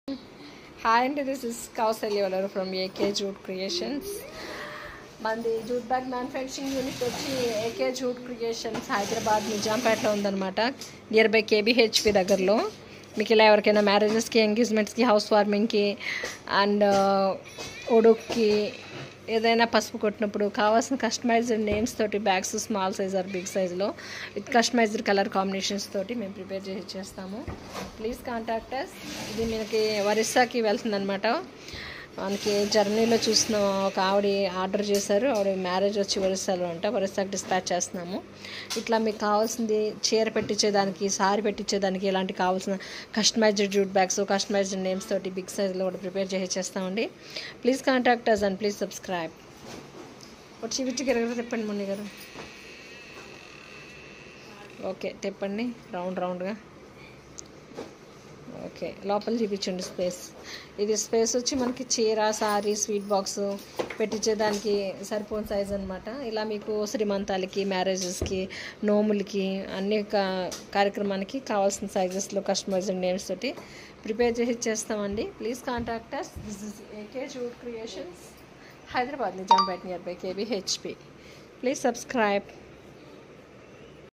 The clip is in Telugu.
Hi, and this is Kausalya from AK Jute Creations. Mandi jute bag manufacturing unit వచ్చి AK Jute Creations హైదరాబాద్ నిజాంపేటలో ఉందన్నమాట. నియర్ బై KBHP దగ్గరలో. మీకు ఇలా ఎవరికైనా మ్యారేజెస్కి, ఎంగేజ్మెంట్స్కి, హౌస్ వార్మింగ్కి అండ్ ఉడుక్కి ఏదైనా పసుపు కొట్టినప్పుడు కావాల్సిన కస్టమైజ్డ్ నేమ్స్ తోటి bags small size or big సైజ్లో విత్ కస్టమైజ్డ్ కలర్ కాంబినేషన్స్ తోటి మేము ప్రిపేర్ చేసి ఇచ్చేస్తాము. Please contact us. ఇది మనకి ఒరిస్సాకి వెళ్తుందనమాట. మనకి జర్నీలో చూసిన ఒక ఆవిడ ఆర్డర్ చేశారు. ఆవిడ మ్యారేజ్ వచ్చి ఒరిస్సాలో అంట. ఒరిస్సాకి డిస్పాచ్ చేస్తున్నాము. ఇట్లా మీకు కావాల్సింది చీర పెట్టించేదానికి, సారీ పెట్టించేదానికి ఇలాంటి కావాల్సిన customized jute bags, customized names తోటి బిగ్ సైజ్లో కూడా ప్రిపేర్ చేసి చేస్తామండి. Please contact us and please subscribe. వచ్చి విచ్చికి ఎరగ తిప్పండి మున్ని గారు. ఓకే, తిప్పండి రౌండ్గా. ఓకే, లోపల చూపించండి స్పేస్. ఇది స్పేస్ వచ్చి మనకి చీర, సారీ, స్వీట్ బాక్స్ పెట్టించేదానికి సరిపోని సైజ్ అనమాట. ఇలా మీకు శ్రీమంతాలకి, మ్యారేజెస్కి, నోములకి, అన్ని కార్యక్రమానికి కావాల్సిన సైజెస్లో కస్టమైజ్డ్ నేమ్స్ తోటి ప్రిపేర్ చేసి ఇచ్చేస్తామండి. Please contact us. This is AK Jute Creations, Hyderabad Nizampet near by KBHP. Please subscribe.